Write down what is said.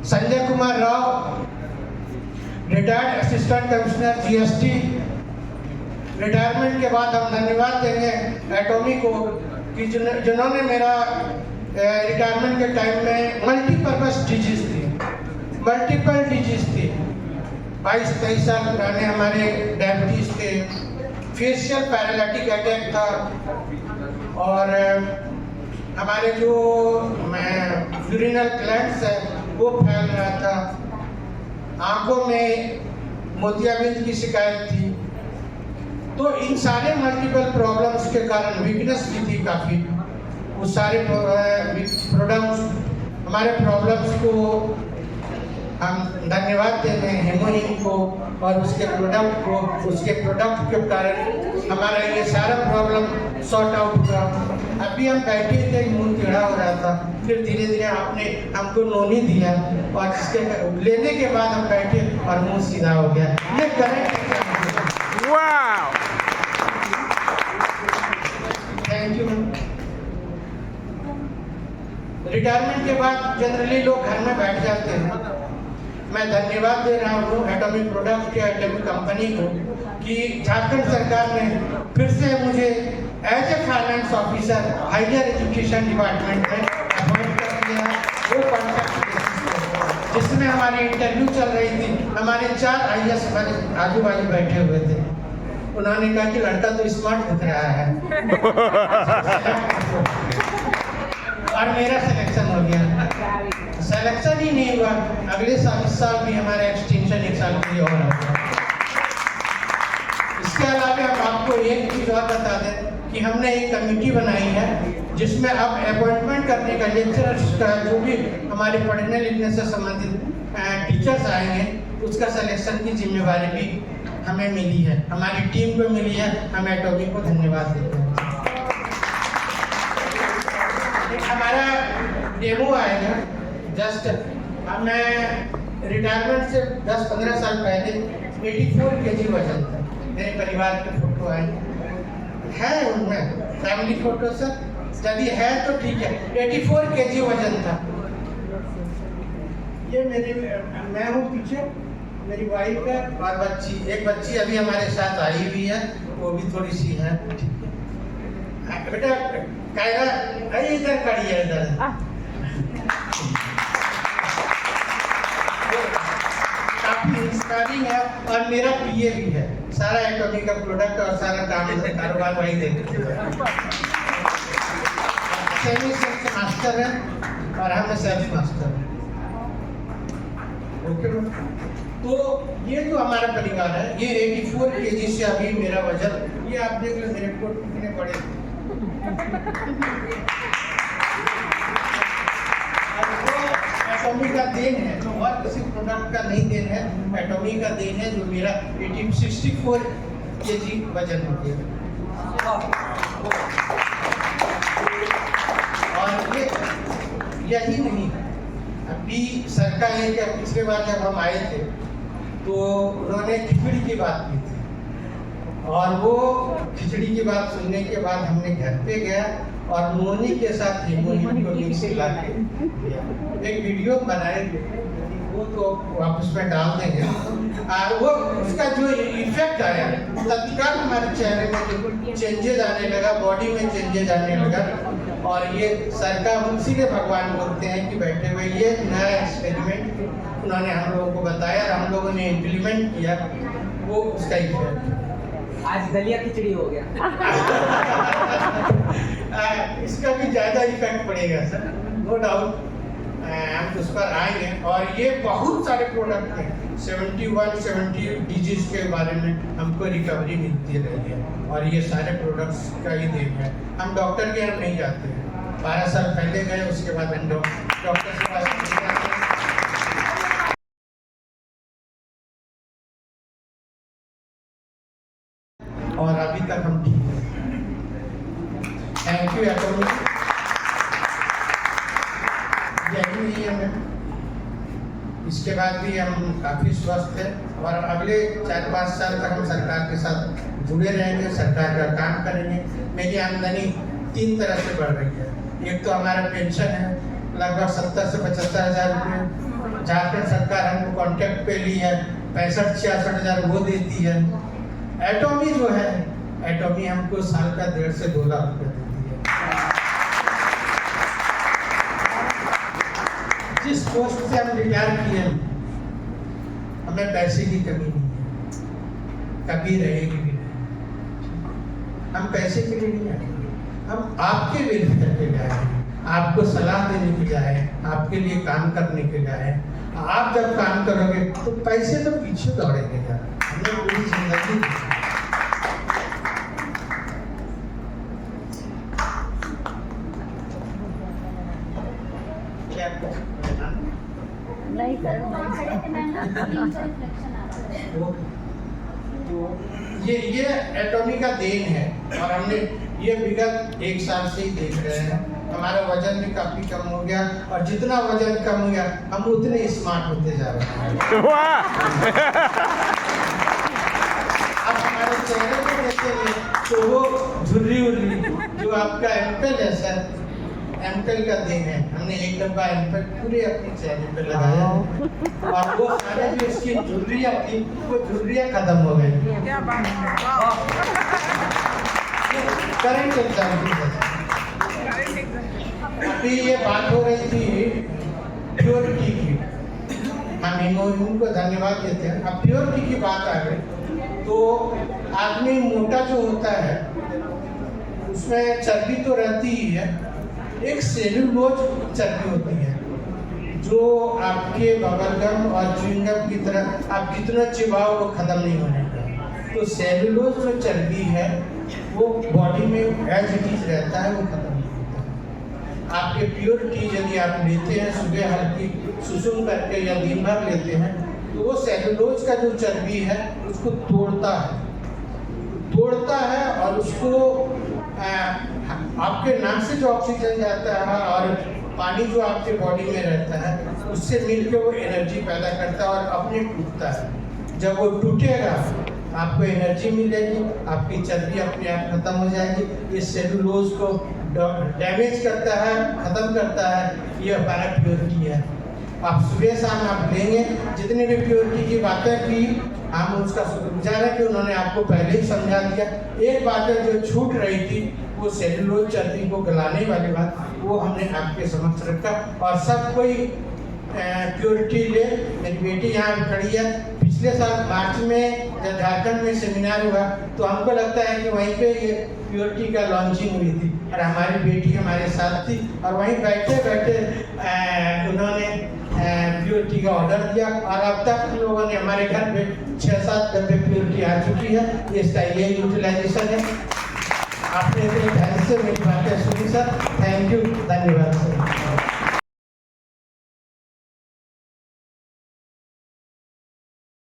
Sanjay Kumar Rao, retired assistant commissioner GST. Retirement के बाद हम धन्यवाद देंगे एटॉमी को कि जिन्होंने मेरा रिटायरमेंट के टाइम में मल्टीपर्पज़ डिजीज थी, मल्टीपल डिजीज थी। 22-23 साल पुराने हमारे डायबिटीज थे, फेशियल पैरालिटिक अटैक था, और हमारे जो यूरिनल ग्लैंड्स है वो फैल रहा था, आंखों में मोतियाबिंद की शिकायत थी। तो इन सारे मल्टीपल प्रॉब्लम्स के कारण वीकनेस भी थी काफ़ी। उस सारे प्रोडक्ट्स हमारे प्रॉब्लम्स को हम धन्यवाद देते हैं हेमोनिम को और उसके प्रोडक्ट को। उसके प्रोडक्ट के कारण हमारा ये सारा प्रॉब्लम सॉर्ट आउट हुआ। अभी हम बैठे थे, मुंह टेढ़ा हो रहा था, फिर धीरे धीरे आपने हमको नोनी दिया और इसके लेने के बाद हम बैठे और मुंह सीधा हो गया। ये करेक्ट। Thank you. रिटायरमेंट के बाद जनरली लोग घर में बैठ जाते हैं। मैं धन्यवाद दे रहा हूँ एटॉमिक प्रोडक्ट के एटॉमिक कंपनी को कि झारखंड सरकार ने फिर से मुझे as a finance officer higher education department में अपॉइंट कर दिया। वो कॉन्ट्रैक्ट जिसमें हमारी इंटरव्यू चल रही थी, हमारे 4 IAS आजू बाजू बैठे हुए थे। उन्होंने कहा कि लड़का तो स्मार्ट दिख रहा है और मेरा सिलेक्शन हो गया। सिलेक्शन ही नहीं हुआ, अगले साल इस साल भी हमारा एक्सटेंशन 1 साल के लिए और होगा। इसके अलावा हम आपको एक चीज़ और बता दें कि हमने एक कमेटी बनाई है जिसमें अब अपॉइंटमेंट करने का, लेक्चरर्स का, जो भी हमारे पढ़ने लिखने से संबंधित टीचर्स आएंगे उसका सिलेक्शन की जिम्मेवारी भी हमें मिली है, हमारी टीम को मिली है। हम एटॉमी को धन्यवाद देते हैं। हमारा डेमो आएगा जस्ट। मैं रिटायरमेंट से 10-15 साल पहले 84 kg वजन था। मेरे परिवार के फोटो आए हैं उनमें, फैमिली फोटो सर, यदि है तो ठीक है। 84 kg वजन था। ये मैं हूँ पीछे, मेरी वाइफ है और बच्ची, एक बच्ची अभी हमारे साथ आई हुई है, वो भी थोड़ी सी है। बेटा कहेगा इधर खड़ी है, इधर काफी इंस्पायरिंग है। और मेरा PA भी है, सारा एटॉमी का प्रोडक्ट और सारा काम कारोबार वही देखते हैं। सेमी सेल्स मास्टर है और हम सेल्स मास्टर है। ओके। तो ये जो हमारा परिवार है, ये 84 kg से अभी मेरा वजन, ये आप देख लो मेरे को कितने बड़े। एटॉमी का देन है, और किसी प्रोडक्ट का नहीं देन है, एटॉमी का देन है जो मेरा 64 kg वजन हो गया। और यही नहीं, अभी सरकार ये, पिछले बार जब हम आए थे तो उन्होंने खिचड़ी की बात की थी, और वो खिचड़ी की बात सुनने के बाद हमने घर पे गया और मोनी के साथ हेमोनिम को मिक्स ला के दिया। एक वीडियो बनाए, वो तो वापस में डाल देंगे। और वो उसका जो इफेक्ट आया, तत्काल हमारे चेहरे में चेंजेज आने लगा, बॉडी में चेंजेज आने लगा। और ये सरकार, उसी के भगवान बोलते हैं कि बैठे हुए, ये नया एक्सपेरिमेंट उन्होंने हम लोगों को बताया, हम लोगों ने इम्प्लीमेंट किया, वो उसका इफेक्ट। आज दलिया खिचड़ी हो गया। इसका भी ज़्यादा इफेक्ट पड़ेगा सर, नो डाउट। हम उस पर आएंगे। और ये बहुत सारे प्रोडक्ट हैं, 71-70 डिजीज के बारे में हमको रिकवरी मिलती रही है, और ये सारे प्रोडक्ट्स का ही देन है। हम डॉक्टर के यहाँ नहीं जाते हैं, 12 साल पहले गए, उसके बाद हम डॉक्टर के पास नहीं जाते। और अभी तक हम ठीक हैं। Thank you एटॉमी। यही नहीं है मैं, इसके बाद भी हम काफ़ी स्वस्थ हैं और अगले 4-5 साल तक हम सरकार के साथ जुड़े रहेंगे, सरकार का काम करेंगे। मेरी आमदनी 3 तरह से बढ़ रही है। एक तो हमारा पेंशन है, लगभग 70 से 75 हज़ार रुपये झारखंड सरकार हमको कॉन्ट्रैक्ट पे ली है, 65-66 हज़ार वो देती है। एटॉमी जो है, एटॉमी हमको साल का 1.5 से 2 लाख रुपये देती है। जिस पोस्ट से हम रिटायर किए, हमें पैसे की कमी नहीं है, कभी रहेगी भी नहीं। हम पैसे के लिए नहीं आए, हम आपके वेलफेयर के लिए आए, आपको सलाह देने के लिए आए, आपके लिए काम करने के लिए आए। आप जब काम करोगे तो पैसे तो पीछे दौड़ेंगे यार। हमने पूरी जिंदगी नहीं कर ये एटॉमी का देन है और हमने ये विगत 1 साल से ही देख रहे हैं। हमारा वजन भी काफी कम हो गया और जितना वजन कम हो गया हम उतने स्मार्ट होते जा रहे हैं। अब हमारे चेहरे पे देखेंगे तो वो झुर्री जो आपका एम्पल है सर, एम्पल का देन है। हमने 1 डब्बा एम्पल पूरे अपने चेहरे पे लगाया और वो सारे जो इसकी झुर्रियाँ थी वो झुर्रियाँ खत्म हो गई। करंट एग्जाम्पल है। अभी ये बात हो रही थी प्योरिटी की, हम उनको धन्यवाद देते हैं। अब प्योरिटी की बात आ गई तो आदमी मोटा जो होता है उसमें चर्बी तो रहती ही है, एक सेलुलोज चर्बी होती है जो आपके बबलगम और च्युइंगम की तरह आप जितना चिबाओ वो खत्म नहीं होने का। तो सेलुलोज जो चर्बी है वो बॉडी में एज इट इज रहता है, वो खत्म नहीं होता है। आपके प्योरिटी यदि आप लेते हैं सुबह हल्की सुसुम करके या दिन भर लेते हैं तो वो सेलुलोज का जो चर्बी है उसको तोड़ता है और उसको आपके नाक से जो ऑक्सीजन जाता है और पानी जो आपके बॉडी में रहता है उससे मिलकर वो एनर्जी पैदा करता है और अपने टूटता है। जब वो टूटेगा आपको एनर्जी मिलेगी, आपकी चर्बी अपने आप खत्म हो जाएगी। ये सेलुलोज को डैमेज करता है, खत्म करता है। ये हमारा प्योरिटी है। आप सुबह शाम आप लेंगे, जितने भी प्योरिटी की बातें की हम उसका शुक्रगुजार है कि उन्होंने आपको पहले ही समझा दिया। एक बात है जो छूट रही थी वो सेलुलोज चर्बी को गलाने वाली बात, वो हमने आपके समक्ष रखा और सब कोई प्योरिटी ले। मेरी बेटी यहाँ खड़ी है, पिछले साल मार्च में जब झारखंड में सेमिनार हुआ तो हमको लगता है कि वहीं पे ये प्योरिटी का लॉन्चिंग हुई थी और हमारी बेटी हमारे साथ थी और वहीं बैठे बैठे उन्होंने प्योरिटी का ऑर्डर दिया और अब तक हम लोगों ने हमारे घर पे 6-7 डब्बे प्योरिटी आ चुकी है। इसका ये यूटिलाइजेशन है। आपने इतने ध्यान से मेरी बातें सुनी सर, थैंक यू, धन्यवाद सर।